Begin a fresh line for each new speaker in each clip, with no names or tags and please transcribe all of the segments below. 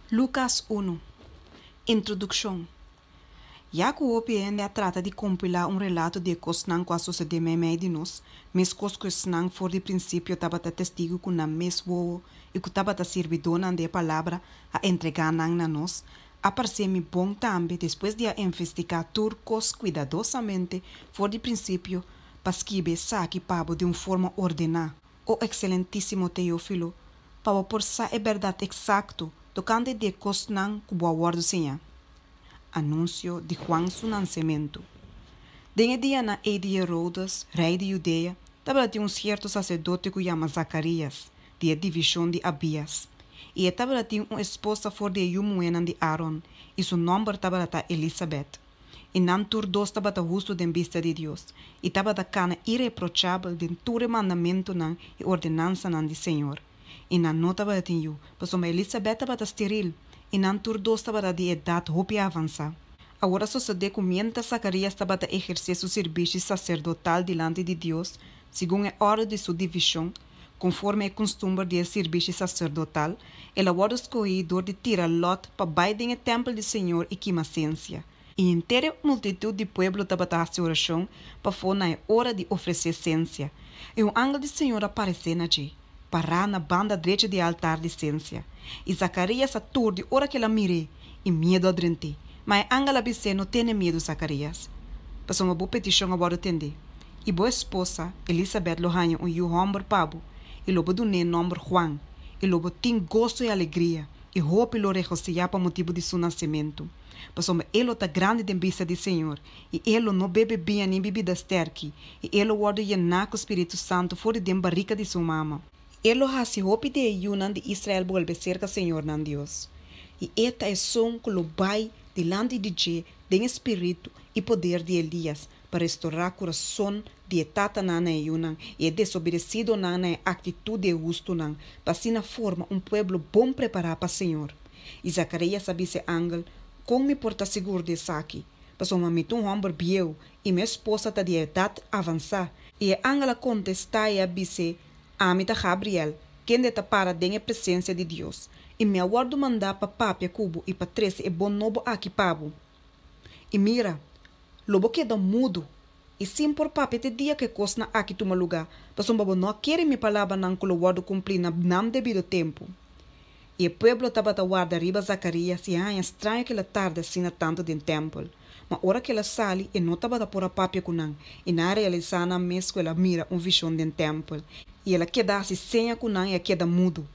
Lucas 1. Introdução. Jacob trata de compilar relato de cosnan que sucedeu meio de nós, mas cosnan for de princípio estava testigo com na mesmo e que estava servidor de palavra a entregar na nós, aparece-me bom também depois de investigar turcos cuidadosamente for de princípio, para escrever saque pabo de forma ordenada. O excelentíssimo Teófilo, para por sa é verdade exacto tocante de cosnan que boa word senha. Anúncio de Juan su nascimento. Dengue dia na de Herodes, rei de Judeia, estava de certo sacerdote que chama Zacarias, de divisão de Abias. E estava de uma esposa for de Yumuena de Aaron, e seu nome estava de Elizabeth. E nantur dos estava de justo de vista de Deus, e estava de cana irreprochável de todo mandamento e ordenança de Senhor. E na nota estava de you, pois Elizabeth estava de estéril, e nantur dos estava de idade hopi avançar. Agora sucede que mientras Zacarias estava a exercer seu serviço sacerdotal diante de Deus, segundo a ordem de sua divisão, conforme é costume de serviço sacerdotal, ele agora escolhido de tirar Lot para baixo do templo do Senhor e quimacência. E inteira multitud de povo estava a fazer oração para for na hora de oferecer ciência. E um anjo do Senhor apareceu allí, parar na banda direita do altar de ciência. E Zacarias aturde hora que ela mire, e medo adrente. Mas a Angela disse não tem medo, Zacarias. Passou uma boa petição agora atender. E boa esposa, Elizabeth, lo hanha homem pabo. E lobo do nome Juan. E lobo tem gosto e alegria. E roupa lo regocija para motivo de seu nascimento. Passou ele está grande de vista do Senhor. E ele não bebe bem nem bebida sterke. E ele guarda llenar com o Espírito Santo fora de barrica de sua mama. Ele hasi roupa de ayunan de Israel volve cerca Senhor nan Deus. E esta é som que lo vai delante de Je, den espírito e poder de Elias, para restaurar o coração de etata nana e yunan, e desobedecido nana e atitude justo nan, para assim forma povo bom preparado para o Senhor. E Zacarias sabia se ángel, como me porta seguro de saque, passou uma mitung homem bieu, e minha esposa está de idade avançar, e a ángela contesta e abise, amita Gabriel, quem está para den presença de Deus. E me aguardo mandar para papia cubo e para trece e bom novo aqui pabo. E mira, lobo queda mudo. E sim por papia te dia que cosna aqui toma lugar, mas um babo não quer me palavra não que lo guardo cumprir na não devido tempo. E o povo estava a guardar riba Zacarias e é estranho que ela tarde assim tanto de templo. Mas hora que ela sale e não estava a pôr a papia com não, e na realizar na mesma que ela mira visão de templo. E ela queda se senha com não e queda mudo.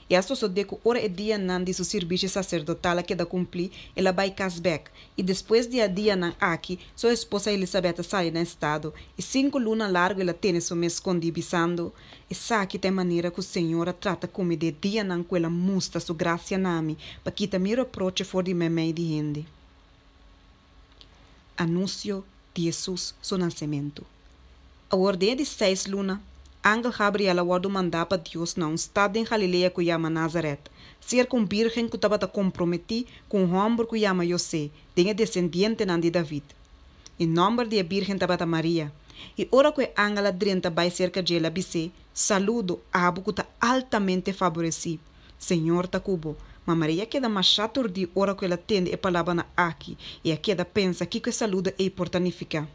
E a sucede que ora é dia nan de seu serviço sacerdotal que da cumprir, ela vai casbeck. E depois de dia nan aqui, sua esposa Elizabeth sai no estado. E 5 lunas largo ela tem seu mês condibisando. E sabe tem maneira que o Senhor trata como de dia nan que ela mostra sua graça nami, para que também reproche for de meme de gente. Anúncio de Jesus, seu nascimento. A ordem de 6 lunas. Ángel Gabriel aguardou mandar para Deus na estado em Galileia que chama Nazaret, ser com virgem que estava comprometido com um homem que chama José, de descendente de David. O nome da virgem estava Maria. E ora que a ángela drenta vai cerca de ela disse, saludo a abo que está altamente favorecido. Senhor está cubo. Mas Maria queda mais chato de ora que ela tende a palavra na aqui, e a queda pensa que saludo é portanificar.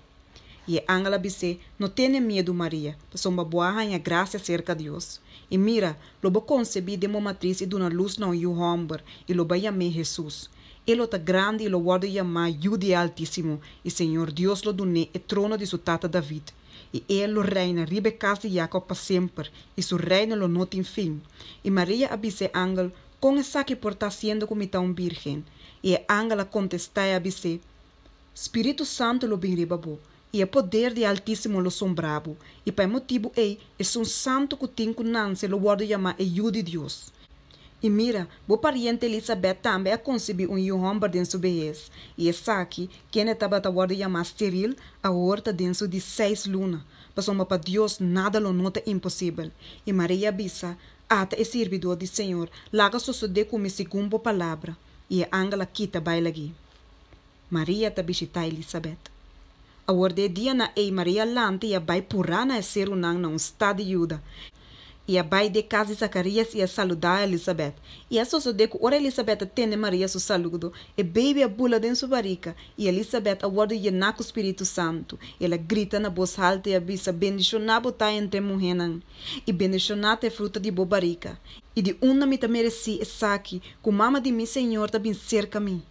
E a ángela disse, não tenha medo, Maria, pois uma boa rainha graça cerca de Deus. E mira, lobo concebi de uma matriz e de uma luz não e o homem, e lobo chamei Jesus. Ele está grande e lo guarda chamar Jude Altíssimo, e Senhor Deus lo dune e trono de seu tata David. E ele lo reina ribe casa de Jacob para sempre, e seu reino lo não tem fim. E Maria abise ángel, com essa que por estar sendo como tão virgem. E a ángela contesta e abise, Espírito Santo lo bem ribabo. E o poder de Altíssimo lo sombrabo. E para motivo é um santo que tem que nascer lo guarda chamar e de Deus. E mira, o pariente Elizabeth também a conceber homem dentro vez. E essa aqui, quem estava a guarda chamar estéril, a horta dentro de 6 lunas. Passou para Deus nada lo nota impossível. E Maria bisa, ata é servidor do Senhor, laga suceder como segundo a palavra. E a ángela quita baila aqui. Maria está visita Elizabeth. A ordem dia na Maria lante e vai purana ser um estado de Juda. E a bai de casa de Zacarias ia saludar a Elizabeth. E a sucedeu que ora Elizabeth atende Maria seu saludo. E baby a bula dentro sua barriga. E Elizabeth aguarda llenar com o Espírito Santo. Ela grita na voz alta e avisa, bendicionado está entre mulheres. E bendicionado é fruta de boa barriga. E de uma me mereci essa aqui, com mama de mi Senhor também cerca mim.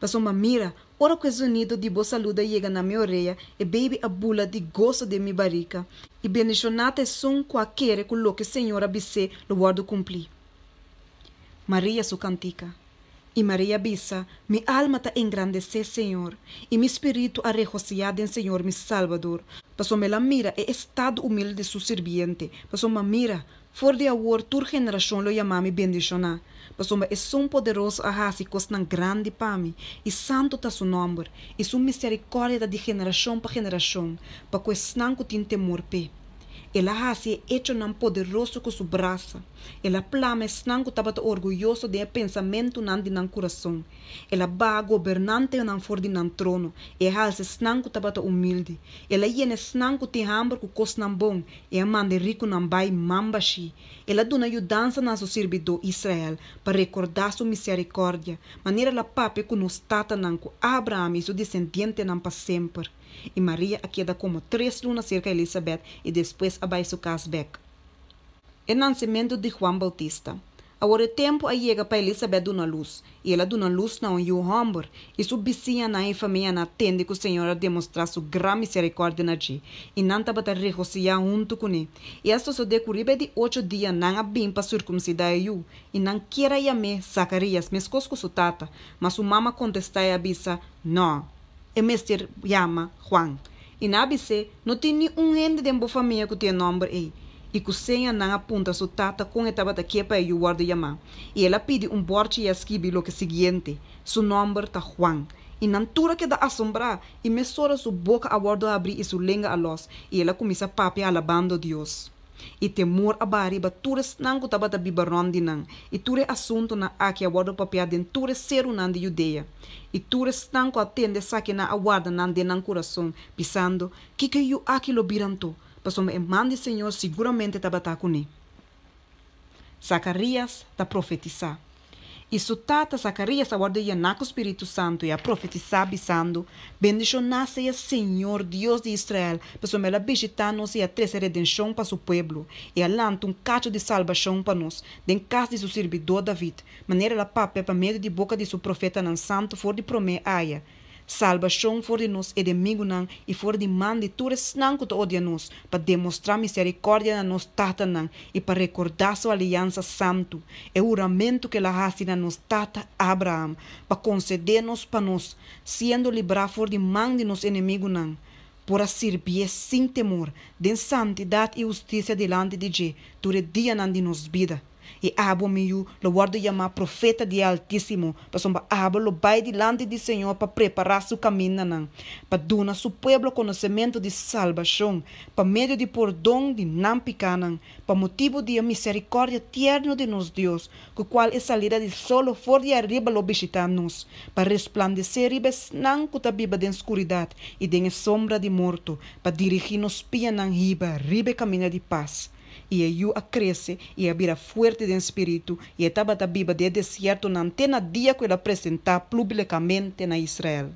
Passou uma mira, ora que o sonido de boa saluda chega na minha orelha, e baby a bula de gozo de mi barriga. E bendicionado é som qualquer com o que o Senhor abisse lo guardo cumprir. Maria su cantica. E Maria bisa, mi alma ta engrandecer Senhor, e mi espírito a regocijar em Senhor mi Salvador. Passou me la mira e estado humilde de su serviente. Passou uma mira, for de awor tur geração lo chamami bendicionar. Passou é som poderoso a hasi cosnan grande pami, e santo ta su nome, e su misericórdia de geração para geração, para que esnan que tem temor pe. Ela hasi é hecho nan poderoso com su braça. Ela plama esnan que estava orgulhoso de pensamento nan de nan coração. Ela ba governante nan for de nan trono, e hasi esnan que estava humilde. Ela yene esnan que tem hambre que cos nan bom, e a mande rico nan bai mambashi. Ela dona ajudança na seu servidor Israel, para recordar sua misericórdia, maneira la pape que nos tata nan com Abraham e seu descendente nan para sempre. E Maria queda como 3 lunas cerca de Elizabeth e depois abai su casbeck. O nascimento de Juan Bautista. Agora o tempo aí chega para Elizabeth dar luz, e ela dá luz na um homem, e sua vizinha na família na tende que o Senhor demonstrar sua grande misericórdia na ti, e não estava a regocijar junto com ele. E esta só decorribe de 8 dias, não bem para circuncidar eu, e não queira chamar Zacarias, mescos com sua tata, mas sua mama contesta e avisa, não. E mestre chama Juan. E na ABC não tem nenhum gente de uma família que tem nome aí. E que o Senhor não aponta sua tata com estava aqui para eu guardar chamar. E ela pede borte e escreve o que seguinte. Seu nome está Juan. E na altura que dá assombrar, e mesora sua boca a guarda abrir e sua língua a los. E ela começa a papi alabando Deus. E temor a bariba, tures não que estava a biberon de não. E ture assunto na aqui a guarda papia de ture ser não de Judeia. E tures não que atende saque na aguarda não de não coração, pensando, que eu aqui lo biranto, passou me mande Senhor seguramente estava com ele. Zacarias está profetizar. E su tata Zacarias aguarda llenar com o Espírito Santo e a profetizar bisando, bendicionar seja Senhor Deus de Israel, para ela visitar-nos e a trazer redenção para seu povo, e alanta cacho de salvação para nós, den casa de seu servidor David, maneira la pape para meio de boca de seu profeta nan santo for de promê aia. Salvação for de nós inimigo nan e for de man de tures nan que odia nós, para demonstrar misericórdia na nos tata nan e para recordar sua aliança santo, e o juramento que ela hace na nos tata Abraham, para conceder-nos para nós, sendo livrar for de man de nos inimigo nan, para servir sem temor, de santidade e justiça delante de Deus, durante dia nan de nos vida. E abo miu lo guardo chamar profeta de Altíssimo, para somba abo lo vai delante do Senhor para preparar seu caminho, para dar seu povo conhecimento de salvação, para meio de perdão de não picanan, para motivo de misericórdia tierno de nos Deus, que qual é salida de solo for de arriba lo visitar-nos, para resplandecer ribes não que biba de escuridade e de sombra de morto, para dirigir-nos pia nan ribe caminho de paz. E eu a cresce e a vira forte de espírito e estava a biba de deserto na antena dia que ela apresentar publicamente na Israel.